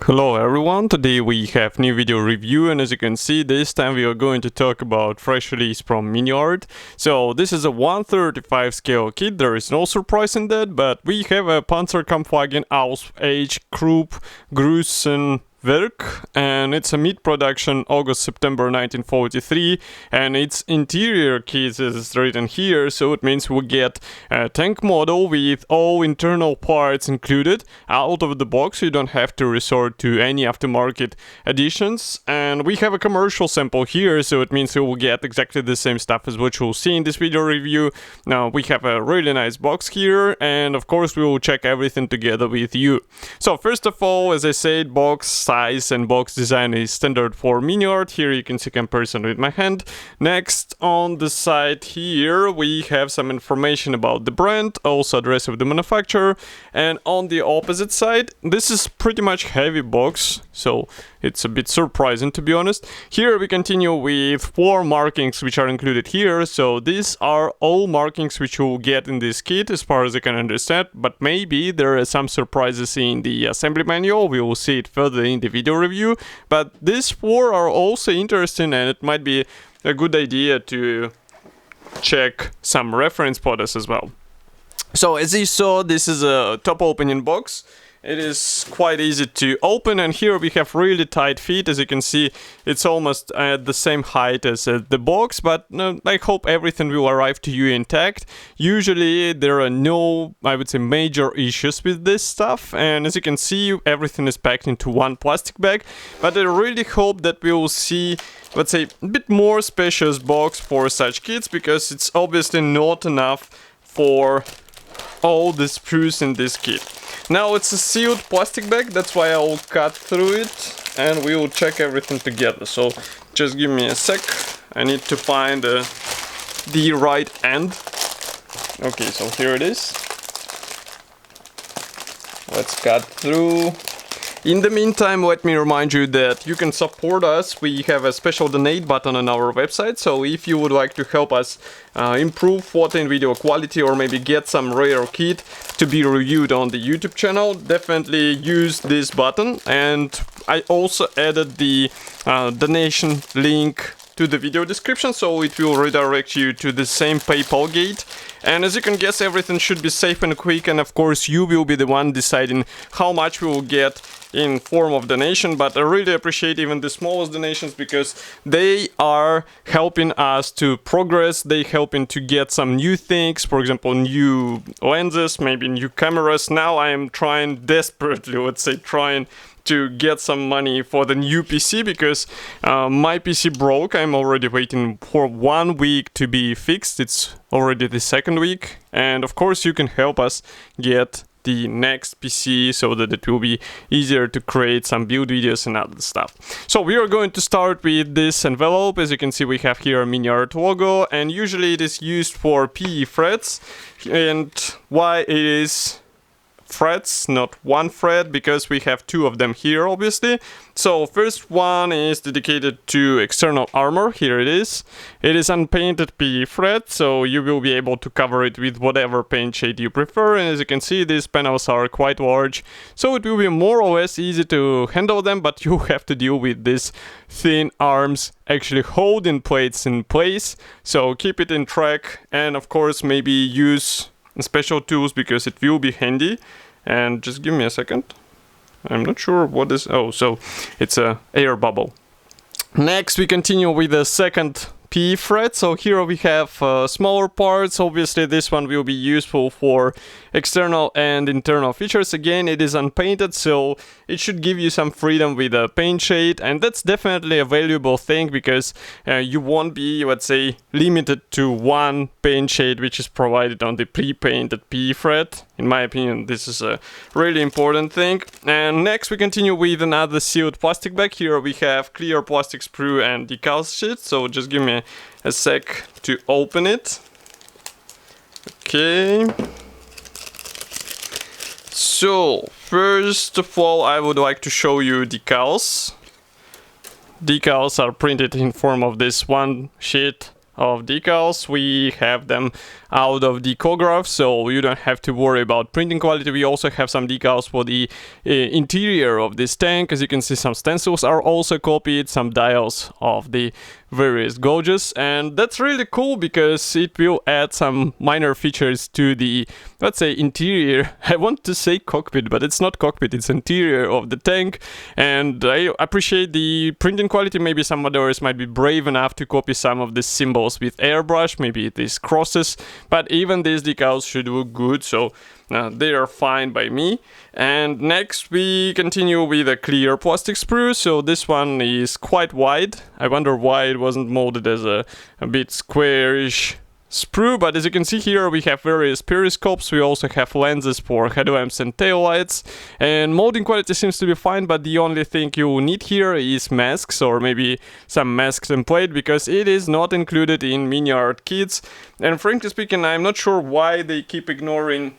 Hello everyone, today we have new video review, and as you can see, this time we are going to talk about fresh release from Miniart. So this is a 1/35 scale kit, there is no surprise in that, but we have a Panzerkampfwagen Ausf.H Krupp-Grusonwerk, and it's a mid-production August-September 1943, and its interior kit is written here, so it means we'll get a tank model with all internal parts included out of the box, so you don't have to resort to any aftermarket additions. And we have a commercial sample here, so it means you will get exactly the same stuff as what you'll see in this video review. Now we have a really nice box here, and of course we will check everything together with you. So first of all, as I said, box size and box design is standard for Miniart. Here you can see comparison with my hand. Next, on the side here we have some information about the brand, also address of the manufacturer, and on the opposite side, this is pretty much heavy box, so it's a bit surprising to be honest. Here we continue with 4 markings which are included here, so these are all markings which you will get in this kit as far as I can understand, but maybe there are some surprises in the assembly manual. We will see it further in the video review, but these 4 are also interesting, and it might be a good idea to check some reference photos as well. So as you saw, this is a top opening box. It is quite easy to open, and here we have really tight fit. As you can see, it's almost at the same height as the box, but I hope everything will arrive to you intact. Usually there are no, I would say, major issues with this stuff, and as you can see, everything is packed into one plastic bag, but I really hope that we will see, let's say, a bit more spacious box for such kits, because it's obviously not enough for all the sprues in this kit. Now it's a sealed plastic bag, that's why I'll cut through it and we will check everything together. So just give me a sec, I need to find the right end. Okay, so here it is. Let's cut through. In the meantime, let me remind you that you can support us. We have a special donate button on our website, so if you would like to help us improve photo and video quality, or maybe get some rare kit to be reviewed on the YouTube channel, definitely use this button. And I also added the donation link to the video description, so it will redirect you to the same PayPal gate. And as you can guess, everything should be safe and quick, and of course you will be the one deciding how much we will get in form of donation. But I really appreciate even the smallest donations, because they are helping us to progress. They helping to get some new things, for example new lenses, maybe new cameras. Now I am trying desperately, let's say, to get some money for the new PC, because my PC broke. I'm already waiting for 1 week to be fixed. It's already the 2nd week, and of course you can help us get the next PC so that it will be easier to create some build videos and other stuff. So we are going to start with this envelope. As you can see, we have here a Miniart logo, and usually it is used for PE threads. And why it is threads, not one thread, because we have 2 of them here obviously. So first one is dedicated to external armor. Here it is. It is unpainted PE thread, so you will be able to cover it with whatever paint shade you prefer. And as you can see, these panels are quite large, so it will be more or less easy to handle them, but you have to deal with these thin arms actually holding plates in place. So keep it in track, and of course maybe use special tools, because it will be handy. And just give me a second, I'm not sure what is, oh, so it's a air bubble. Next we continue with the second PE thread. So here we have smaller parts. Obviously this one will be useful for external and internal features. Again, it is unpainted, so it should give you some freedom with a paint shade, and that's definitely a valuable thing, because you won't be, let's say, limited to one paint shade which is provided on the pre-painted PE thread. In my opinion, this is a really important thing. And next we continue with another sealed plastic bag. Here we have clear plastic sprue and decals sheet, so just give me a sec to open it. Okay. So first of all, I would like to show you decals. Decals are printed in form of this one sheet of decals. We have them out of the Decals, so you don't have to worry about printing quality. We also have some decals for the interior of this tank. As you can see, some stencils are also copied, some dials of the various gauges, and that's really cool because it will add some minor features to the, let's say, interior. I want to say cockpit, but it's not cockpit, it's interior of the tank, and I appreciate the printing quality. Maybe some modders might be brave enough to copy some of the symbols with airbrush, maybe these crosses, but even these decals should look good, so they are fine by me. And next we continue with a clear plastic sprue. So this one is quite wide. I wonder why it wasn't molded as a bit squarish sprue, but as you can see here, we have various periscopes. We also have lenses for headlamps and taillights, and molding quality seems to be fine, but the only thing you need here is masks, or maybe some mask template, because it is not included in Miniart kits. And frankly speaking, I'm not sure why they keep ignoring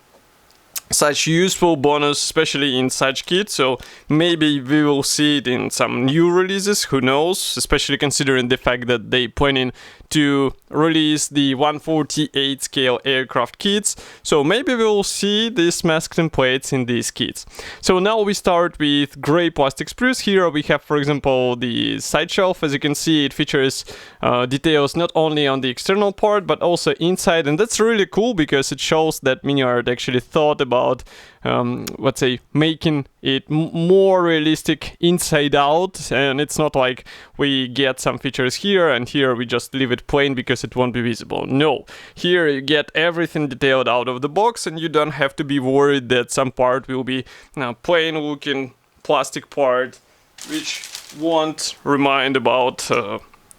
such useful bonus, especially in such kits. So maybe we will see it in some new releases, who knows, especially considering the fact that they planning to release the 1/48 scale aircraft kits. So maybe we will see these mask templates in these kits. So now we start with gray plastic sprues. Here we have, for example, the side shelf. As you can see, it features details not only on the external part but also inside, and that's really cool because it shows that Miniart actually thought about let's say, making it more realistic inside out, and it's not like we get some features here and here we just leave it plain because it won't be visible. No, here you get everything detailed out of the box, and you don't have to be worried that some part will be plain looking plastic part which won't remind about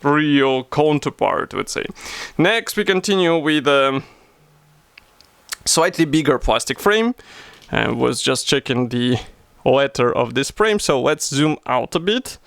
real counterpart, let's say. Next we continue with a slightly bigger plastic frame. I was just checking the letter of this frame, so let's zoom out a bit.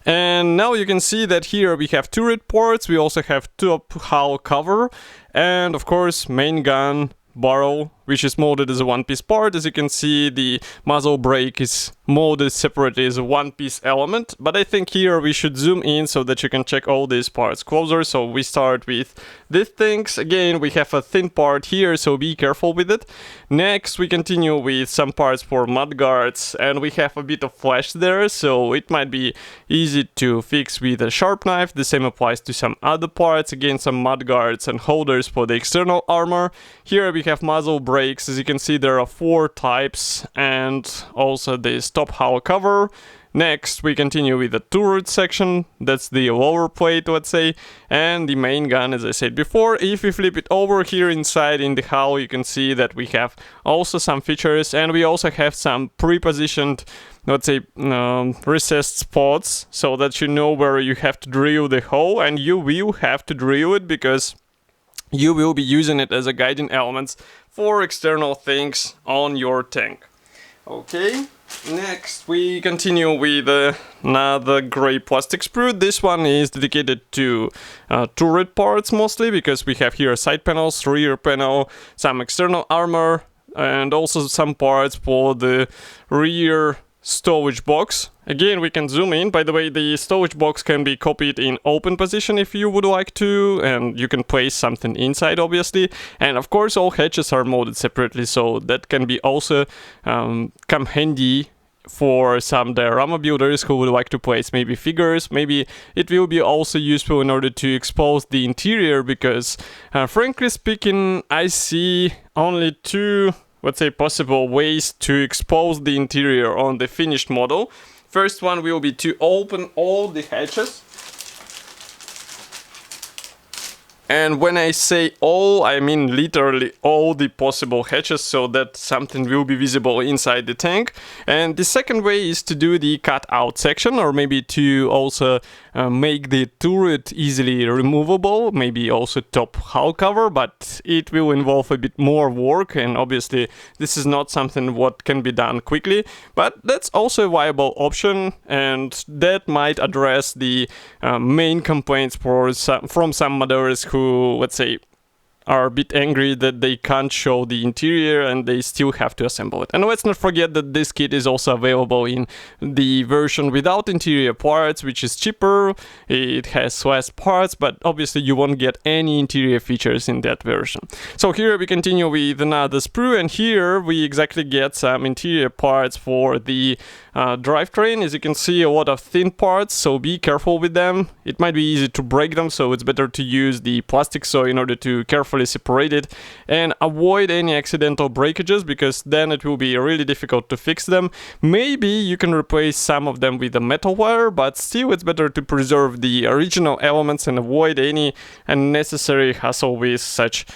And now you can see that here we have turret ports, we also have top hull cover, and of course main gun barrel, which is molded as a one-piece part. As you can see, the muzzle brake is molded separately as a one-piece element, but I think here we should zoom in so that you can check all these parts closer. So we start with these things. Again, we have a thin part here, so be careful with it. Next, we continue with some parts for mudguards, and we have a bit of flash there, so it might be easy to fix with a sharp knife. The same applies to some other parts. Again, some mudguards and holders for the external armor. Here we have muzzle brakes. As you can see, there are 4 types, and also this top hull cover. Next, we continue with the turret section. That's the lower plate, let's say, and the main gun, as I said before. If we flip it over here inside in the hull, you can see that we have also some features, and we also have some pre-positioned, let's say, recessed spots, so that you know where you have to drill the hole, and you will have to drill it because you will be using it as a guiding elements for external things on your tank. Okay, next we continue with another gray plastic sprue. This one is dedicated to turret parts mostly, because we have here side panels, rear panel, some external armor, and also some parts for the rear storage box. Again, we can zoom in. By the way, the storage box can be copied in open position if you would like to, and you can place something inside, obviously. And of course, all hatches are molded separately, so that can be also come handy for some diorama builders who would like to place maybe figures. Maybe it will be also useful in order to expose the interior, because frankly speaking, I see only 2, let's say, possible ways to expose the interior on the finished model. First one will be to open all the hatches. And when I say all, I mean literally all the possible hatches, so that something will be visible inside the tank. And the second way is to do the cut out section, or maybe to also make the turret easily removable, maybe also top hull cover, but it will involve a bit more work, and obviously this is not something what can be done quickly, but that's also a viable option, and that might address the main complaints from some modders who, let's say, are a bit angry that they can't show the interior and they still have to assemble it. And let's not forget that this kit is also available in the version without interior parts, which is cheaper. It has less parts, but obviously you won't get any interior features in that version. So here we continue with another sprue, and here we exactly get some interior parts for the drivetrain. As you can see, a lot of thin parts, so be careful with them. It might be easy to break them, so it's better to use the plastic saw in order to carefully separate it and avoid any accidental breakages, because then it will be really difficult to fix them. Maybe you can replace some of them with a metal wire, but still it's better to preserve the original elements and avoid any unnecessary hassle with such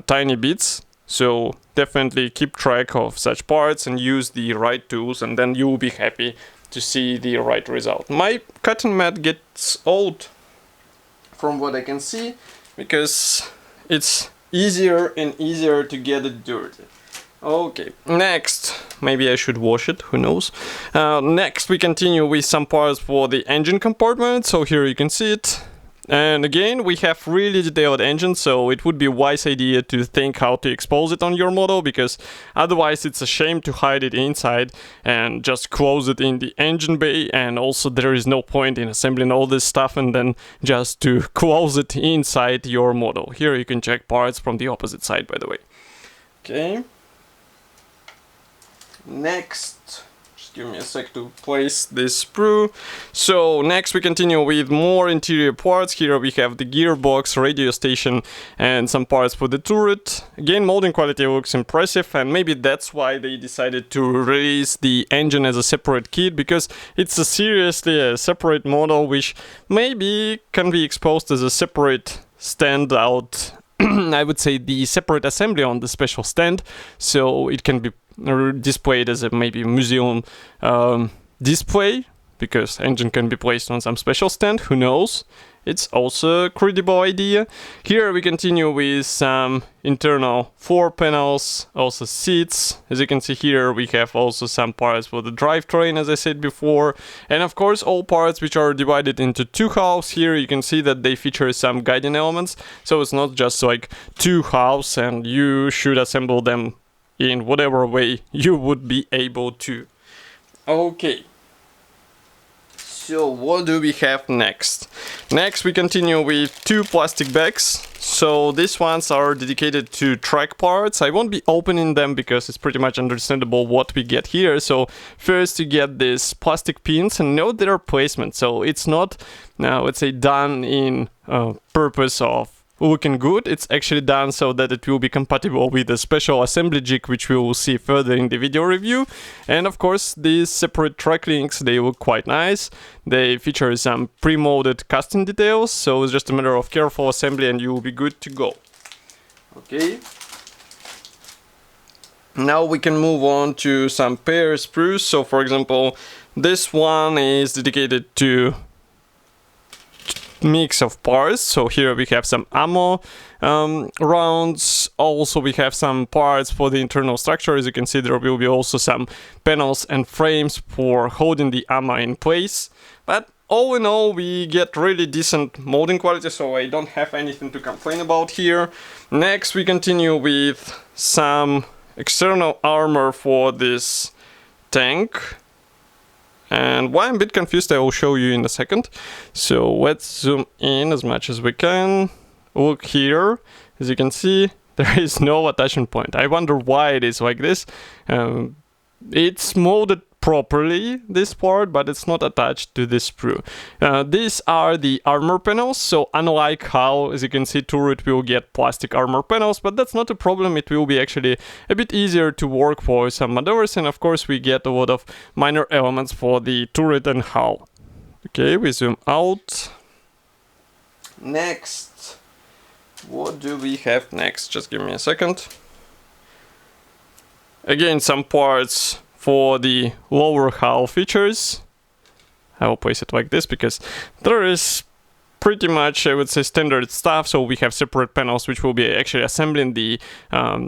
tiny bits. So definitely keep track of such parts and use the right tools, and then you will be happy to see the right result. My cutting mat gets old from what I can see, because it's easier and easier to get it dirty. Okay, next, maybe I should wash it, who knows. Next we continue with some parts for the engine compartment, so here you can see it. And again, we have really detailed engine, so it would be a wise idea to think how to expose it on your model, because otherwise it's a shame to hide it inside and just close it in the engine bay, and also there is no point in assembling all this stuff and then just to close it inside your model. Here you can check parts from the opposite side, by the way. Okay. Next. Give me a sec to place this sprue. So next we continue with more interior parts. Here we have the gearbox, radio station, and some parts for the turret. Again, molding quality looks impressive, and maybe that's why they decided to release the engine as a separate kit, because it's seriously a separate model, which maybe can be exposed as a separate standout. I would say the separate assembly on the special stand, so it can be displayed as a maybe museum display, because engine can be placed on some special stand, who knows. It's also a credible idea. Here we continue with some internal floor panels, also seats. As you can see here, we have also some parts for the drivetrain, as I said before, and of course all parts which are divided into two halves. Here you can see that they feature some guiding elements, so it's not just like two halves and you should assemble them in whatever way you would be able to. Okay. So what do we have next? Next we continue with two plastic bags. So these ones are dedicated to track parts. I won't be opening them because it's pretty much understandable what we get here. So first you get these plastic pins, and note their placement. So it's not, let's say, done in purpose of looking good. It's actually done so that it will be compatible with a special assembly jig, which we will see further in the video review. And of course, these separate track links, they look quite nice. They feature some pre-molded custom details, so it's just a matter of careful assembly and you will be good to go. Okay. Now we can move on to some pair sprues. So for example, this one is dedicated to mix of parts. So here we have some ammo rounds. Also we have some parts for the internal structure. As you can see, there will be also some panels and frames for holding the ammo in place. But all in all, we get really decent molding quality, so I don't have anything to complain about here. Next we continue with some external armor for this tank. And why I'm a bit confused, I will show you in a second. So let's zoom in as much as we can. Look here, as you can see, there is no attachment point. I wonder why it is like this. It's molded properly, this part, but it's not attached to this sprue. These are the armor panels, so unlike how, as you can see, turret will get plastic armor panels, but that's not a problem. It will be actually a bit easier to work for some maneuvers, and of course we get a lot of minor elements for the turret and hull. Okay, we zoom out. Next, what do we have next? Just give me a second. Again, some parts for the lower hull features. I will place it like this because there is pretty much, I would say, standard stuff. So we have separate panels which will be actually assembling the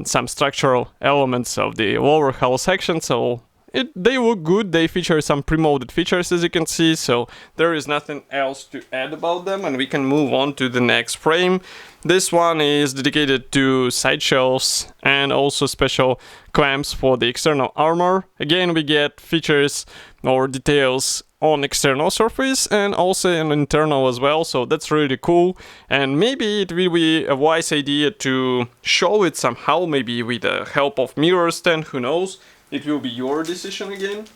some structural elements of the lower hull section. So they look good. They feature some pre-molded features, as you can see, so there is nothing else to add about them, and we can move on to the next frame. This one is dedicated to side shelves and also special clamps for the external armor. Again, we get features or details on external surface and also an internal as well, so that's really cool. And maybe it will be a wise idea to show it somehow, maybe with the help of mirror stand, who knows. It will be your decision again.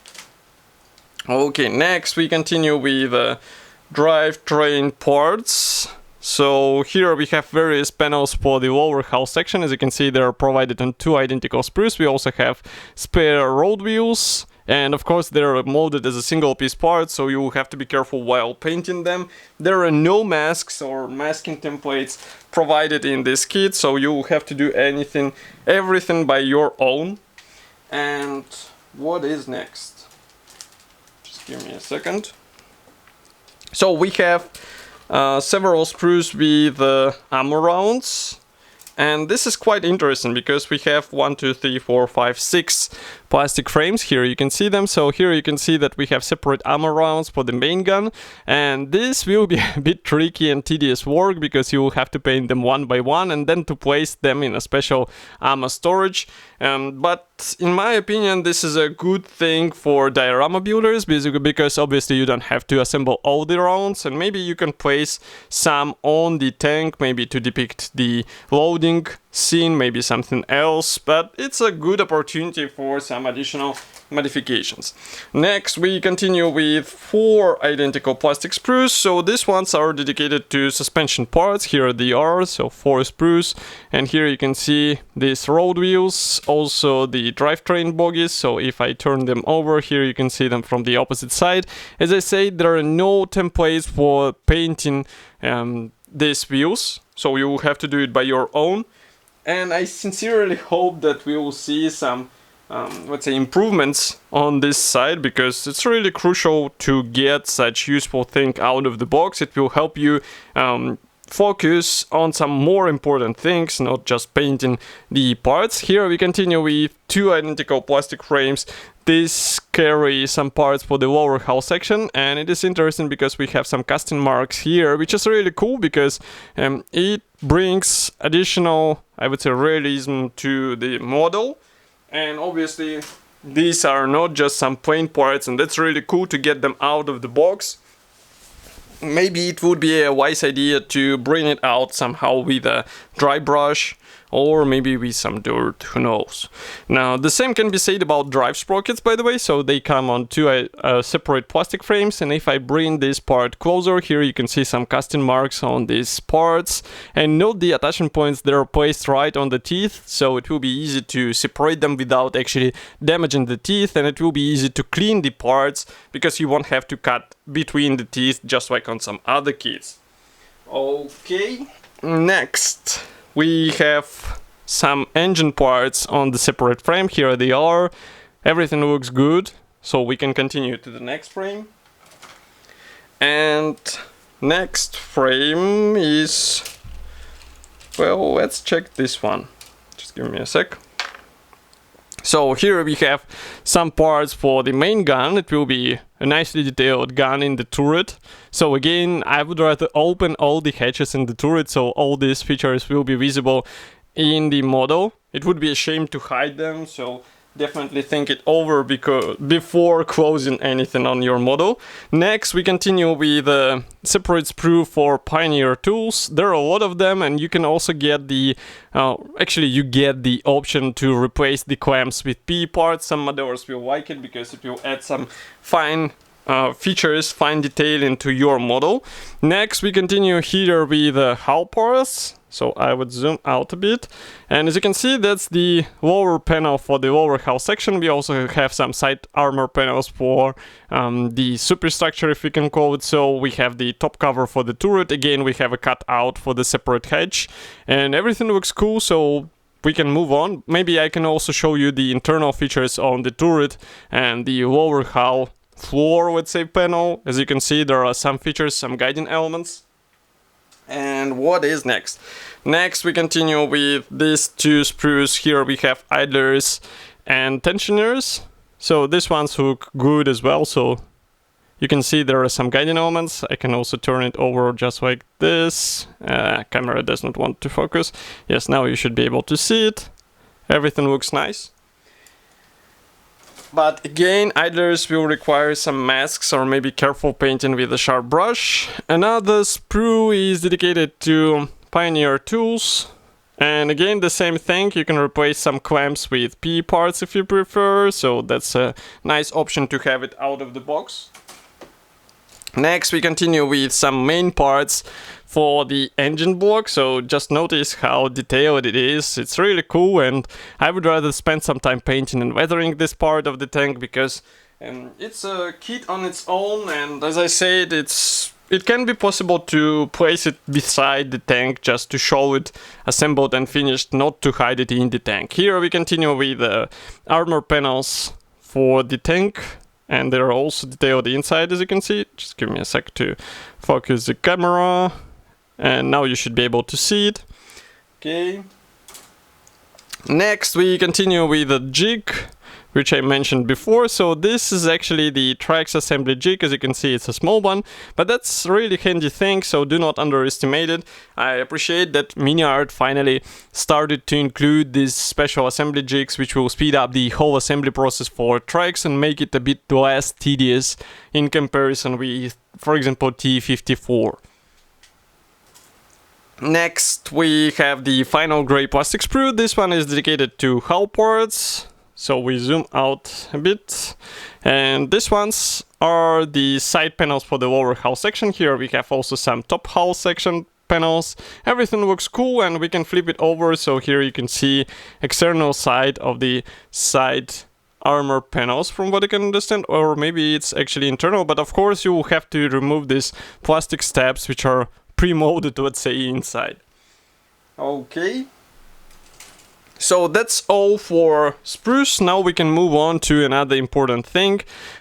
Okay, next we continue with drivetrain parts. So here we have various panels for the lower hull section. As you can see, they are provided on 2 identical sprues. We also have spare road wheels, and of course they're molded as a single piece part, so you will have to be careful while painting them. There are no masks or masking templates provided in this kit, so you will have to do everything by your own. And what is next? Just give me a second. So we have several sprues with ammo rounds, and this is quite interesting because we have 1, 2, 3, 4, 5, 6 plastic frames. Here you can see them. So here you can see that we have separate ammo rounds for the main gun, and this will be a bit tricky and tedious work because you will have to paint them one by one and then to place them in a special ammo storage. But in my opinion, this is a good thing for diorama builders because obviously you don't have to assemble all the rounds, and maybe you can place some on the tank, maybe to depict the loading scene, maybe something else, but it's a good opportunity for some additional modifications. Next we continue with 4 identical plastic sprues. So these ones are dedicated to suspension parts. Here they are, so 4 sprues, and here you can see these road wheels, also the drivetrain bogies. So if I turn them over, here you can see them from the opposite side. As I said, there are no templates for painting these wheels, so you will have to do it by your own. And I sincerely hope that we will see some, let's say, improvements on this side, because it's really crucial to get such useful thing out of the box. It will help you focus on some more important things, not just painting the parts. Here we continue with 2 identical plastic frames. These carry some parts for the lower hull section, and it is interesting because we have some casting marks here, which is really cool because it brings additional, I would say, realism to the model. And obviously these are not just some plain parts, and that's really cool to get them out of the box. Maybe it would be a wise idea to bring it out somehow with a dry brush, or maybe with some dirt, who knows. Now, the same can be said about drive sprockets, by the way. So they come on 2 separate plastic frames, and if I bring this part closer, here you can see some casting marks on these parts. And note the attachment points, they're placed right on the teeth, so it will be easy to separate them without actually damaging the teeth, and it will be easy to clean the parts because you won't have to cut between the teeth just like on some other kits. Okay, next we have some engine parts on the separate frame. Here they are. Everything looks good, so we can continue to the next frame. And next frame is, well, let's check this one. Just give me a sec. So here we have some parts for the main gun. It will be a nicely detailed gun in the turret. So again, I would rather open all the hatches in the turret, so all these features will be visible in the model. It would be a shame to hide them, so definitely think it over before closing anything on your model. Next, we continue with a separate sprue for Pioneer tools. There are a lot of them, and you can also get the actually you get the option to replace the clamps with P parts. Some modelers will like it because it will add some fine features, fine detail into your model. Next, we continue here with hull parts. So I would zoom out a bit, and as you can see, that's the lower panel for the lower hull section. We also have some side armor panels for the superstructure, if we can call it so. We have the top cover for the turret. Again, we have a cutout for the separate hatch, and everything looks cool, so we can move on. Maybe I can also show you the internal features on the turret and the lower hull floor, let's say, panel. As you can see, there are some features, some guiding elements. And what is next? Next, we continue with these 2 sprues. Here we have idlers and tensioners. So these ones look good as well. So you can see there are some guiding elements. I can also turn it over just like this. Camera does not want to focus. Yes, now you should be able to see it. Everything looks nice. But again, idlers will require some masks or maybe careful painting with a sharp brush. Another sprue is dedicated to Pioneer tools. And again, the same thing, you can replace some clamps with P parts if you prefer. So that's a nice option to have it out of the box. Next, we continue with some main parts for the engine block. So just notice how detailed it is. It's really cool, and I would rather spend some time painting and weathering this part of the tank because it's a kit on its own, and as I said, it can be possible to place it beside the tank just to show it assembled and finished, not to hide it in the tank. Here we continue with the armor panels for the tank. And they're also detailed inside, as you can see. Just give me a sec to focus the camera. And now you should be able to see it. Okay. Next, we continue with the jig, which I mentioned before. So this is actually the tracks assembly jig. As you can see, it's a small one, but that's a really handy thing, so do not underestimate it. I appreciate that Miniart finally started to include these special assembly jigs, which will speed up the whole assembly process for tracks and make it a bit less tedious in comparison with, for example, T54. Next, we have the final gray plastic sprue. This one is dedicated to hull parts. So we zoom out a bit, and these ones are the side panels for the lower hull section. Here we have also some top hull section panels. Everything looks cool, and we can flip it over. So here you can see external side of the side armor panels, from what I can understand, or maybe it's actually internal, but of course you will have to remove these plastic steps which are pre-molded, let's say, inside. Okay. So that's all for Spruce. Now we can move on to another important thing.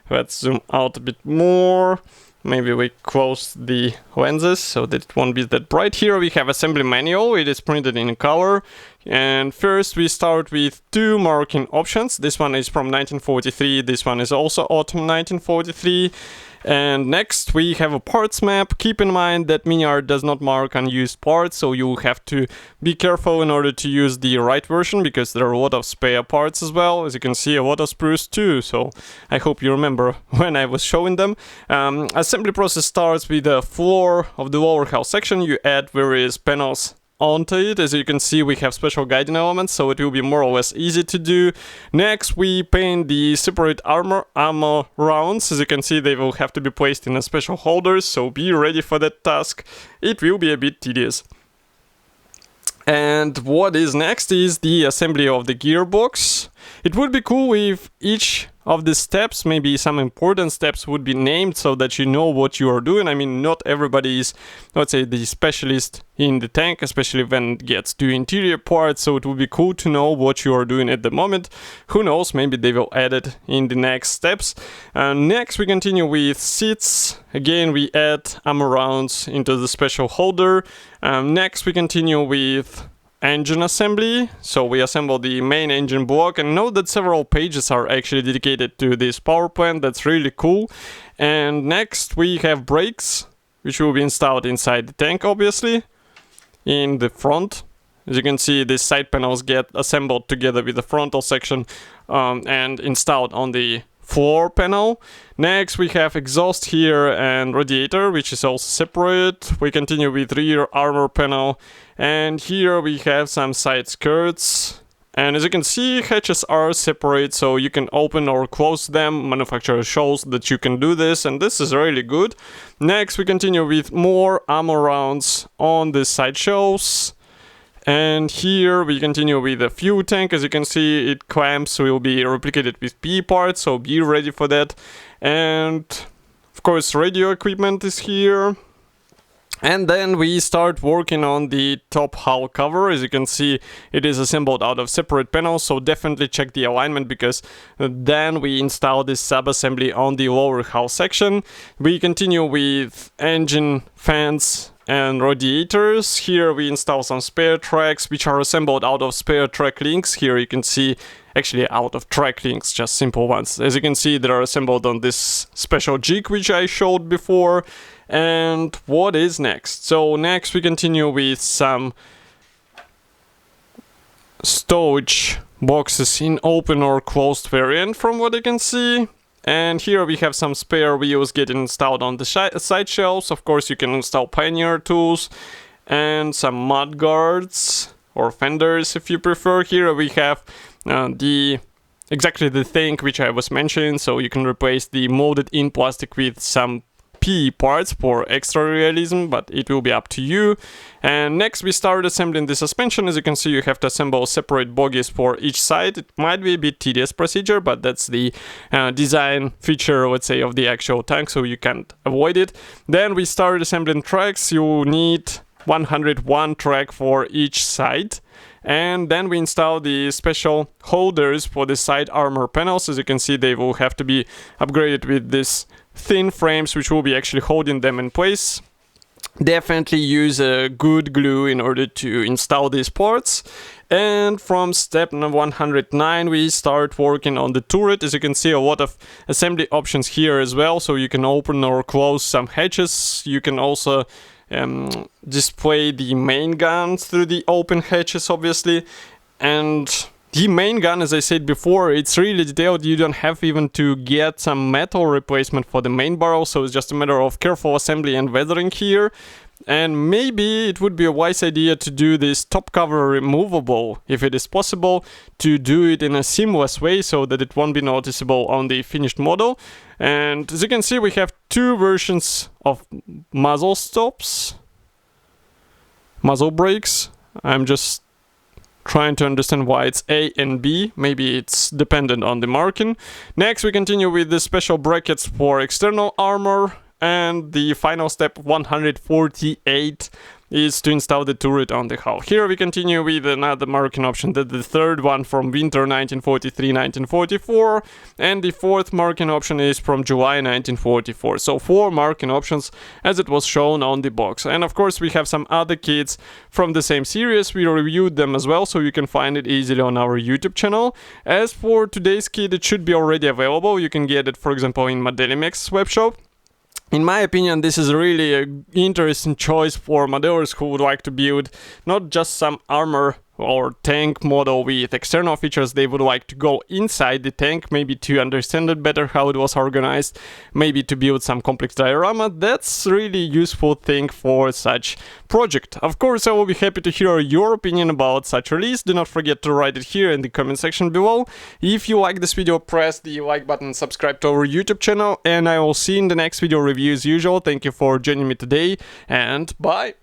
Let's zoom out a bit more. Maybe we close the lenses so that it won't be that bright. Here we have assembly manual. It is printed in color. And first we start with two marking options. This one is from 1943. This one is also autumn 1943. And next we have a parts map. Keep in mind that Miniart does not mark unused parts, so you have to be careful in order to use the right version, because there are a lot of spare parts as well. As you can see, a lot of sprues too, so I hope you remember when I was showing them. Assembly process starts with the floor of the lower hull section. You add various panels onto it. As you can see, we have special guiding elements, so it will be more or less easy to do. Next, we paint the separate armor rounds. As you can see, they will have to be placed in a special holders, so be ready for that task. It will be a bit tedious. And what is next is the assembly of the gearbox. It would be cool if each of the steps, maybe some important steps, would be named so that you know what you are doing. I mean, not everybody is, let's say, the specialist in the tank, especially when it gets to interior parts, so it would be cool to know what you are doing at the moment. Who knows, maybe they will add it in the next steps. Next, we continue with seats. Again, we add armor rounds into the special holder. Next, we continue with engine assembly. So we assemble the main engine block, and note that several pages are actually dedicated to this power plant. That's really cool. And next we have brakes, which will be installed inside the tank, obviously, in the front. As you can see, these side panels get assembled together with the frontal section and installed on the floor panel. Next we have exhaust here and radiator, which is also separate. We continue with rear armor panel, and here we have some side skirts. And as you can see, hatches are separate, so you can open or close them. Manufacturer shows that you can do this, and this is really good. Next we continue with more armor rounds on the side shelves. And here we continue with the fuel tank. As you can see, it clamps will be replicated with P parts, so be ready for that. And of course, radio equipment is here. And then we start working on the top hull cover. As you can see, it is assembled out of separate panels, so definitely check the alignment, because then we install this sub-assembly on the lower hull section. We continue with engine fans and radiators. Here we install some spare tracks, which are assembled out of spare track links. Here you can see, actually out of track links, just simple ones. As you can see, they are assembled on this special jig which I showed before. And what is next? So next we continue with some stowage boxes in open or closed variant from what I can see. And here we have some spare wheels getting installed on the side shelves. Of course you can install Pioneer tools and some Mudguards or fenders if you prefer. Here we have exactly the thing which I was mentioning, so you can replace the molded in plastic with some PE parts for extra realism, but it will be up to you. And next we start assembling the suspension. As you can see, you have to assemble separate bogies for each side. It might be a bit tedious procedure, but that's the design feature, let's say, of the actual tank, so you can't avoid it. Then we start assembling tracks. You need 101 track for each side. And then we install the special holders for the side armor panels. As you can see, they will have to be upgraded with this thin frames which will be actually holding them in place. Definitely use a good glue in order to install these parts. And from step 109 we start working on the turret. As you can see, a lot of assembly options here as well, so you can open or close some hatches. You can also display the main gun through the open hatches, obviously. And the main gun, as I said before, it's really detailed. You don't have even to get some metal replacement for the main barrel, so it's just a matter of careful assembly and weathering here. And maybe it would be a wise idea to do this top cover removable, if it is possible, to do it in a seamless way so that it won't be noticeable on the finished model. And as you can see, we have two versions of muzzle stops, muzzle brakes. I'm just trying to understand why it's A and B. Maybe it's dependent on the marking. Next we continue with the special brackets for external armor. And the final step 148 is to install the turret on the hull. Here we continue with another marking option, the third one from winter 1943-1944, and the fourth marking option is from July 1944. So 4 marking options as it was shown on the box. And of course we have some other kits from the same series. We reviewed them as well, so you can find it easily on our YouTube channel. As for today's kit, it should be already available. You can get it, for example, in Modelimex's webshop. In my opinion, this is really an interesting choice for modelers who would like to build not just some armor or tank model with external features. They would like to go inside the tank, maybe to understand it better, how it was organized, maybe to build some complex diorama. That's really useful thing for such project. Of course, I will be happy to hear your opinion about such release. Do not forget to write it here in the comment section below. If you like this video, press the like button, subscribe to our YouTube channel, and I will see you in the next video review as usual. Thank you for joining me today, and bye!